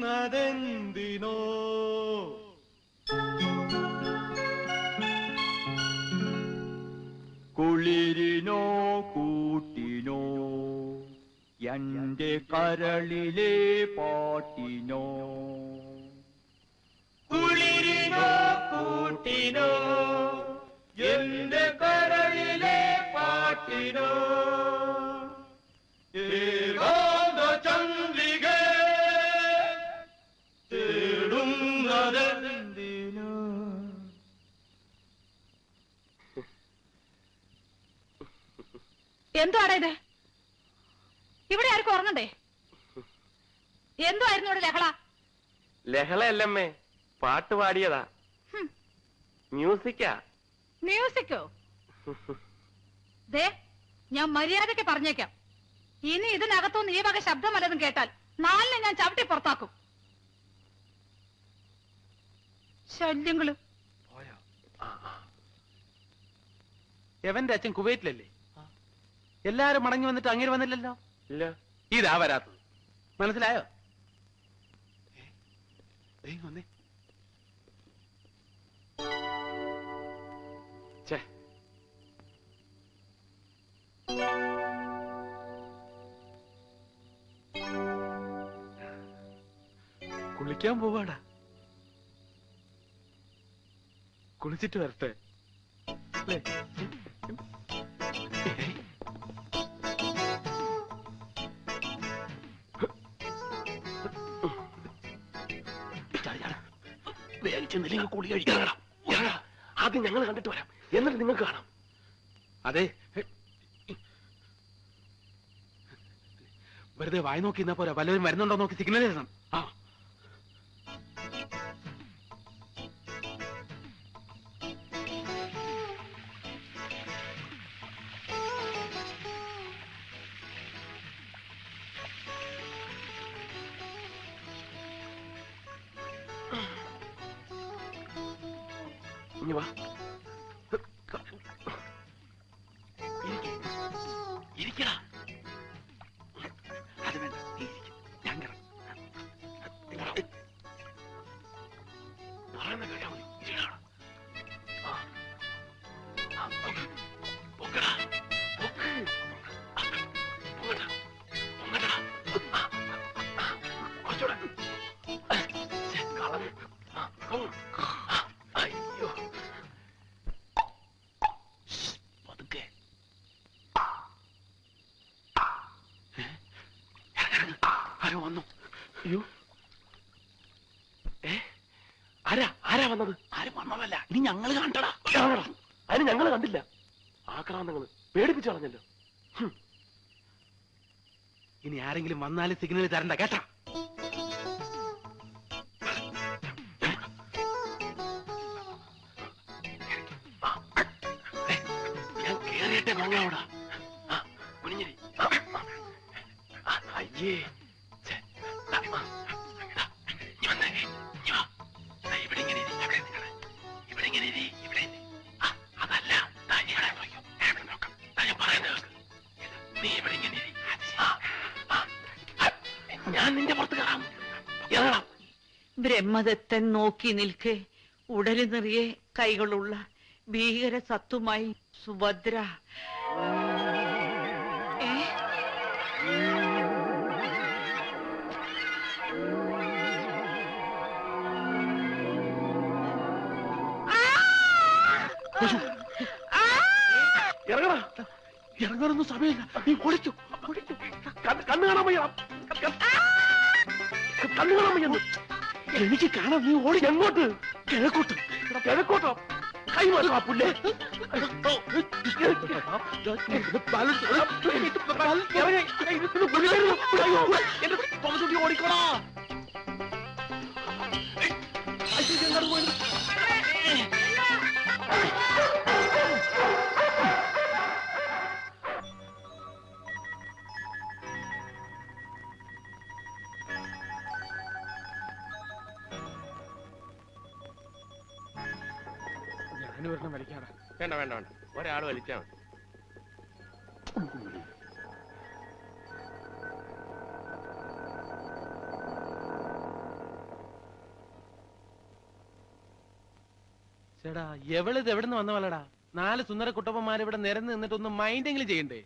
തേടുന്നതെന്തിനോ കുളിരിനോ കൂട്ടിനോ എന്റെ കരളിലെ പാട്ടിനോ കുളിരിനോ കൂട്ടിനോ എന്റെ കരളിലെ പാട്ടിനോ ഏകാന്ത ചന്ദ്രിക തേടുന്നതെന്തിനോ. എന്തുവാടാ ഇത്? ഇവിടെ ആർക്കും ഉറങ്ങണ്ടേ? എന്തുവായിരുന്നു ഇവിടെ ലഹള? ലഹളയല്ലമ്മേ, പാട്ട് പാടിയതാ. മ്യൂസിക്കാ. മ്യൂസിക്കോ? ദേ, ഞാൻ മര്യാദയ്ക്ക് പറഞ്ഞേക്കാം, ഇനി ഇതിനകത്തുനിന്ന് ഈ വക ശബ്ദം വല്ലതും കേട്ടാൽ നാലിനെ ഞാൻ ചവിട്ടി പുറത്താക്കും. ശല്യങ്ങള്. എവന്റെ അച്ഛൻ കുവൈറ്റിലല്ലേ? എല്ലാരും മടങ്ങി വന്നിട്ട് അങ്ങനെ വന്നില്ലല്ലോ. ഇല്ല. ഇതാ വരാത്തത്. മനസ്സിലായോ? വന്നേ. കുളിക്കാൻ പോവാടാ. കുളിച്ചിട്ട് വരട്ടെ. വേഗിച്ചെന്നില്ലെങ്കിൽ കുളി കഴിക്കണം. ആദ്യം ഞങ്ങൾ കണ്ടിട്ട് വരാം, എന്നിട്ട് നിങ്ങൾക്ക് കാണാം. അതെ, വെറുതെ വായി നോക്കി ഇന്നാ പോരാ, വല്ലവരും വരുന്നുണ്ടോ നോക്കി സിഗ്നൽ തരണം. ആ, ഇനി വാ. ഇരിക്കടാ. അത് വേണ്ട, ഞാൻ പറയുന്ന കേട്ടാ മതി. പൊക്കടാ, കുറച്ചൂടെ. അയ്യോ, പതുക്കെ. ആരോ വന്നു. അയ്യോ, ആരാ വന്നത്? ആരും വന്നതല്ല, ഇനി ഞങ്ങള് കണ്ടടാ. അതിന് ഞങ്ങള് കണ്ടില്ല. ആക്രാന്തങ്ങള് പേടിപ്പിച്ചു കളഞ്ഞല്ലോ. ഇനി ആരെങ്കിലും വന്നാലും സിഗ്നൽ തരണ്ട കേട്ടാ. ഞാൻ കേറിയട്ടെ മങ്ങാവടാ. കുനിഞ്ഞിരി. അയ്യേ, ഞാൻ നിന്റെ പുറത്ത് കയറാം. ബ്രഹ്മദത്തൻ നോക്കി നിൽക്കെ ഉടലു നിറയെ കൈകളുള്ള ഭീകര സത്തുമായി സുഭദ്ര. ഇറങ്ങാനൊന്നും സമയമില്ല, നീ ഓടിച്ചു. കണ്ണു കാണാൻ വയ്യ, കണ്ണു കാണാൻ വയ്യ. എനിക്ക് കാണാം, നീ ഓടി. എങ്ങോട്ട്? കിഴക്കോട്ട്. കിഴക്കോട്ടോ? കൈ മാറ്റാ പുല്ലേ. ഓടിക്കോടാ. രണ്ടുപേരും വലിക്കാടാ. വേണ്ട വേണ്ട വേണ്ട, ഒരാൾ വലിച്ചാ മതി. ചേടാ എവളിത് എവിടുന്ന് വന്ന പോലെടാ? 4 സുന്ദര കുട്ടപ്പന്മാർ ഇവിടെ നിരന്ന് നിന്നിട്ടൊന്ന് മൈൻഡെങ്കിലും ചെയ്യണ്ടേ?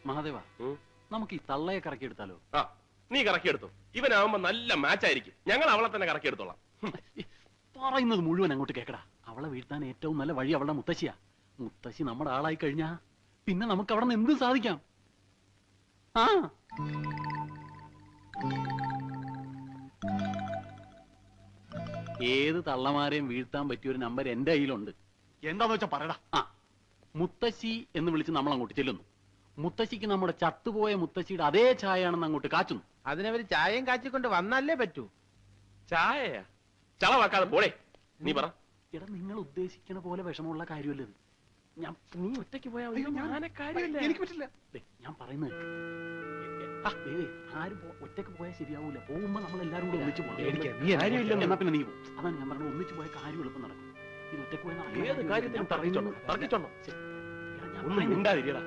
മഹാദേവ, നമുക്ക് ഈ തള്ളയെ കറക്കിയെടുത്താലോ? ആ, നീ കറക്കിയെടുത്തു. ഇവനാവുമ്പോ നല്ല മാച്ച് ആയിരിക്കും. ഞങ്ങൾ അവളെ തന്നെ കറക്കിയെടുത്തോളാം. പറയുന്നത് മുഴുവൻ അങ്ങോട്ട് കേക്കടാ. അവളെ വീഴ്ത്താൻ ഏറ്റവും നല്ല വഴി അവളുടെ മുത്തശ്ശിയാ. മുത്തശ്ശി നമ്മുടെ ആളായി കഴിഞ്ഞാ പിന്നെ നമുക്ക് അവിടെ നിന്ന് എന്തും സാധിക്കാം. ആ ഏത് തള്ളമാരെയും വീഴ്ത്താൻ പറ്റിയ ഒരു നമ്പർ എന്റെ കയ്യിലുണ്ട്. എന്താന്ന് വെച്ചാ പറയടാ. ആ, മുത്തശ്ശി എന്ന് വിളിച്ച് നമ്മൾ അങ്ങോട്ട് ചെല്ലുന്നു. മുത്തശ്ശിക്ക് നമ്മുടെ ചത്തുപോയ മുത്തശ്ശിയുടെ അതേ ചായയാണെന്ന് അങ്ങോട്ട് കാച്ചുന്നു. അതിനവര് ചായയും കാച്ചിക്കൊണ്ട് വന്നല്ലേ പറ്റൂ. ചായയാ? ചളവാക്കാതെ പോളേ. നീ പറ. എടാ, നിങ്ങൾ ഉദ്ദേശിക്കണ പോലെ വിഷമമുള്ള കാര്യമല്ലേ ഇത്. നീ ഒറ്റയ്ക്ക് പോയാ എനിക്ക് പറ്റില്ല. ഞാൻ പറയുന്നത് ആരും ഒറ്റയ്ക്ക് പോയാൽ ശരിയാവൂല. പോകുമ്പോ നമ്മൾ എല്ലാരും കൂടെ ഒന്നിച്ചു പോകണം. എന്നാ പിന്നെ നീ പോകും. അതാണ് ഞാൻ പറഞ്ഞത്, ഒന്നിച്ചു പോയ കാര്യം എളുപ്പം നടക്കും. ഇത് ഒറ്റയ്ക്ക് ഏത് കാര്യത്തിനും തർക്കിച്ചോണ്ടോ? ഒന്നും മിണ്ടാതിരിയടാ.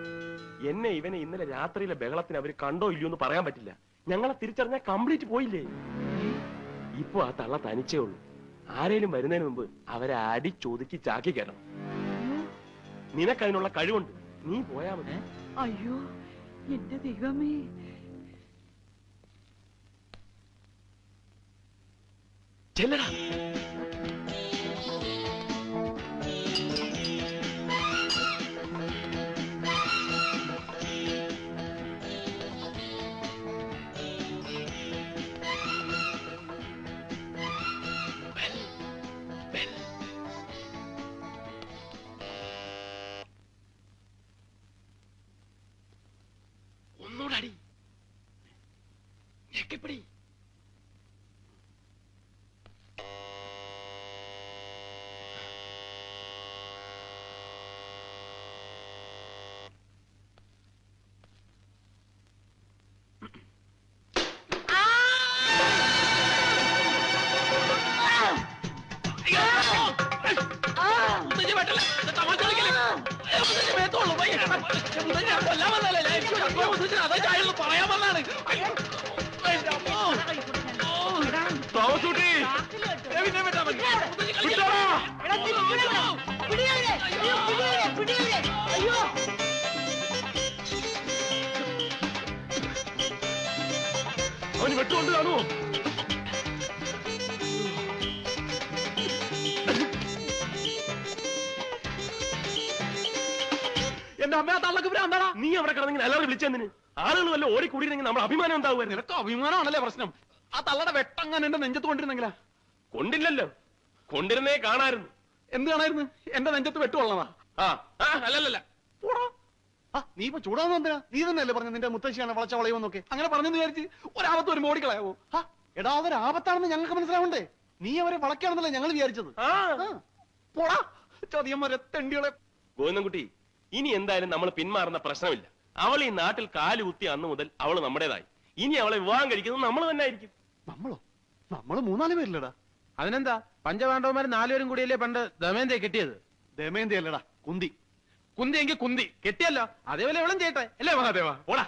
എന്നെ ഇവനെ ഇന്നലെ രാത്രിയിലെ ബഹളത്തിന് അവര് കണ്ടോ ഇല്ലയോ എന്ന് പറയാൻ പറ്റില്ല. ഞങ്ങളെ തിരിച്ചറിഞ്ഞാൽ കംപ്ലീറ്റ് പോയില്ലേ. ഇപ്പൊ ആ തള്ള തനിച്ചേ ഉള്ളൂ. ആരേലും വരുന്നതിന് മുമ്പ് അവരെ അടിച്ചൊതുക്കി ചാക്കി കയറണം. നിനക്കതിനുള്ള കഴിവുണ്ട്. നീ പോയാ മതി. അയ്യോ എന്റെ ദൈവമേ, ചെല്ലടാ. ഒന്നൂടടി ഞെക്കിപ്പിടി. അവന് വെട്ടുകൊണ്ട് കാണുമോ? എന്റെ അമ്മ തള്ളക്ക് ഭ്രാന്താടാ. നീ അവിടെ കിടന്നെങ്കിൽ എല്ലാവരും വിളിച്ചെന്തിന്? ആളുകൾ വല്ല ഓടിക്കൂടിയിരുന്നെങ്കിൽ നമ്മുടെ അഭിമാനം ഉണ്ടാവുമായിരുന്നു. നിനക്ക് അഭിമാനമാണല്ലേ പ്രശ്നം? ആ തള്ളയുടെ വെട്ടങ്ങനെ എന്റെ നെഞ്ചത്ത് കൊണ്ടിരുന്നെങ്കിലാ. കൊണ്ടില്ലല്ലോ, കൊണ്ടിരുന്നേ കാണായിരുന്നു. എന്ത് കാണായിരുന്നു? എന്റെ നെഞ്ചത്ത് വെട്ടുകൊള്ളതാ. അല്ലല്ല. നീ ഇപ്പൊ ചൂടാന്ന് എന്തിനാ? നീ തന്നെയല്ലേ പറഞ്ഞു നിന്റെ മുത്തശ്ശിയാണ് വളച്ച വളയുമെന്നൊക്കെ. അങ്ങനെ പറഞ്ഞെന്ന് വിചാരിച്ച് ഒരാപത്ത് ഒരു മോടിക്കളയാവോ? എടാ, അവർ ആപത്താണെന്ന് ഞങ്ങൾക്ക് മനസ്സിലാവണ്ടേ? നീ അവരെ വളയ്ക്കാണെന്നല്ലേ ഞങ്ങൾ വിചാരിച്ചത്. പോടാ ചതിയന്മാരെ, തെണ്ടികളെ. ഗോവിന്ദൻകുട്ടി, ഇനി എന്തായാലും നമ്മൾ പിന്മാറുന്ന പ്രശ്നമില്ല. അവൾ ഈ നാട്ടിൽ കാല് കുത്തി അന്ന് മുതൽ അവൾ നമ്മുടേതായി. ഇനി അവളെ വിവാഹം കഴിക്കുന്നത് നമ്മൾ തന്നെ ആയിരിക്കും. നമ്മളോ? നമ്മള് 3-4 പേരില്ലടാ. അതിനെന്താ, പഞ്ചപാണ്ഡവന്മാർ 4 പേരും കൂടിയല്ലേ പണ്ട് ദമയന്തിയെ കെട്ടിയത്? ദമയന്തി അല്ലടാ, കുന്തി. കുന്തിയെങ്കിൽ കുന്തി കെട്ടിയല്ലോ, അതേപോലെ ഇവളും ചെയ്യട്ടെ അല്ലേ മഹാദേവ? ഓടാ,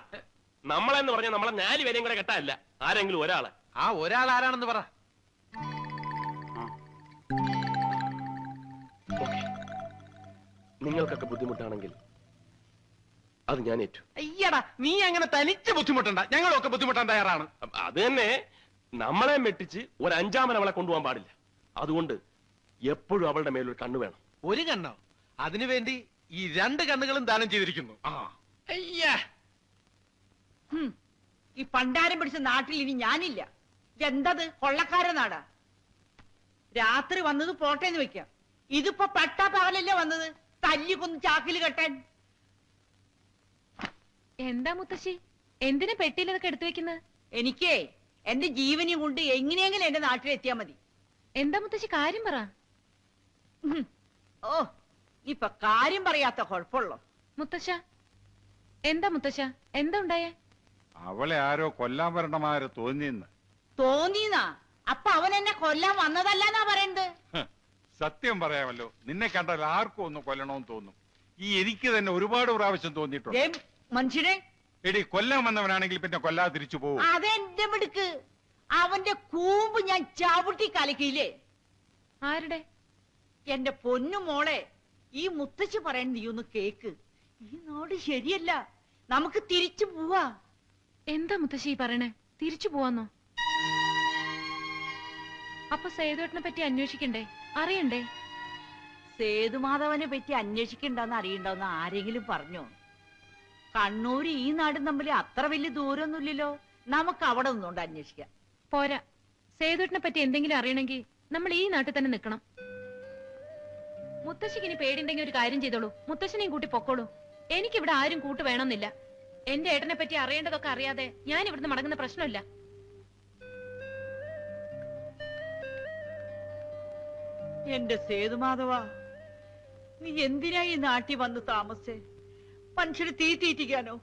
നമ്മളെന്ന് പറഞ്ഞാൽ നമ്മളെ 4 പേരെയും കൂടെ കെട്ടാല്ല, ആരെങ്കിലും ഒരാളെ. ആ ഒരാൾ ആരാണെന്ന് പറ. നിങ്ങൾക്കൊക്കെ ബുദ്ധിമുട്ടാണെങ്കിൽ അത് ഞാൻ ഏറ്റു. അയ്യടാ, നീ അങ്ങനെ തനിച്ച് ബുദ്ധിമുട്ടണ്ട, ഞങ്ങളൊക്കെ ബുദ്ധിമുട്ടാൻ തയ്യാറാണ്. അത് തന്നെ, നമ്മളെ വെട്ടിച്ച് ഒരു 5-ാമൻ അവളെ കൊണ്ടുപോകാൻ പാടില്ല. അതുകൊണ്ട് എപ്പോഴും അവളുടെ മേലൊരു കണ്ണു വേണം. ഒരു കണ്ണോ? അതിനുവേണ്ടി ഈ 2 കണ്ണുകളും ദാനം ചെയ്തിരിക്കുന്നു. അയ്യാ, ഈ പണ്ടാരം പിടിച്ച നാട്ടിൽ ഇനി ഞാനില്ല. ഇതെന്തത് കൊള്ളക്കാര നാടാ? രാത്രി വന്നത് പോട്ടേന്ന് വെക്കാം. ഇതിപ്പോ പട്ടാ പകലല്ലേ വന്നത്, തല്ലി കൊന്ന് ചാക്കിൽ കെട്ടാൻ. എന്താ മുത്തശ്ശി, എന്തിനാ പെട്ടിയിൽ ഇതൊക്കെ എടുത്തു വെക്കുന്നത്? എനിക്കേ എന്റെ ജീവനെ കൊണ്ട് എങ്ങനെയെങ്കിലും എന്റെ നാട്ടിലെത്തിയാ മതി. എന്താ മുത്തശ്ശി, കാര്യം പറ. ഓ, ഇപ്പൊ കാര്യം പറയാത്ത കുഴപ്പമുള്ളൂ. മുത്തശ്ശ, എന്താ മുത്തശ്ശ, എന്താ ഉണ്ടായേ? അവളെ ആരോ കൊല്ലാൻ വരണമാര് തോന്നിയെന്ന്. തോന്നിന്നാ? അപ്പൊ അവൻ എന്നെ കൊല്ലാൻ വന്നതല്ലെന്നാ പറയണത്. സത്യം പറയാമല്ലോ, നിന്നെ കണ്ടാൽ ആർക്കും ഒന്ന് കൊല്ലണമെന്ന് തോന്നും. എനിക്ക് തന്നെ ഒരുപാട് പ്രാവശ്യം തോന്നിയിട്ടുണ്ട്. മനുഷ്യനെ എടി, കൊല്ലാൻ വന്നവനാണെങ്കിൽ പിന്നെ കൊല്ലാതെ തിരിച്ചു പോകും. അതെന്റെ മിടുക്ക്. അവന്റെ കൂമ്പ് ഞാൻ ചവിട്ടി കലക്കിയില്ലേ. ആരുടെ? എന്റെ പൊന്നു മോളെ, ഈ മുത്തശ്ശി പറയണ നീ ഒന്ന് കേക്ക്. ഈ നാട് ശരിയല്ല, നമുക്ക് തിരിച്ചു പോവാ. എന്താ മുത്തശ്ശി പറയണേ? തിരിച്ചു പോവാന്നോ? അപ്പൊ സേതുവേട്ടനെ പറ്റി അന്വേഷിക്കണ്ടേ? അറിയണ്ടേ? സേതുമാധവനെ പറ്റി അന്വേഷിക്കണ്ടെന്ന് അറിയണ്ടെന്ന് ആരെങ്കിലും പറഞ്ഞോ? കണ്ണൂര് ഈ നാടും തമ്മിൽ അത്ര വലിയ ദൂരമൊന്നുമില്ലല്ലോ. നമുക്ക് അവിടെ നിന്നുകൊണ്ട് അന്വേഷിക്കാം. പോരാ, സേതുവേട്ടനെ പറ്റി എന്തെങ്കിലും അറിയണമെങ്കിൽ നമ്മൾ ഈ നാട്ടിൽ തന്നെ നിൽക്കണം. മുത്തശ്ശിക്ക് ഇനി പേടിണ്ടെങ്കിൽ ഒരു കാര്യം ചെയ്തോളൂ, മുത്തശ്ശനെയും കൂട്ടി പൊക്കോളൂ. എനിക്കിവിടെ ആരും കൂട്ട് വേണമെന്നില്ല. എന്റെ ഏട്ടനെ പറ്റി അറിയേണ്ടതൊക്കെ അറിയാതെ ഞാൻ ഇവിടുന്ന് മടങ്ങുന്ന പ്രശ്നമില്ല. എന്റെ സേതുമാധവ, നീ എന്തിനാ ഈ നാട്ടിൽ വന്ന് താമസേ? മനുഷ്യര് തീ തീറ്റിക്കാനോ?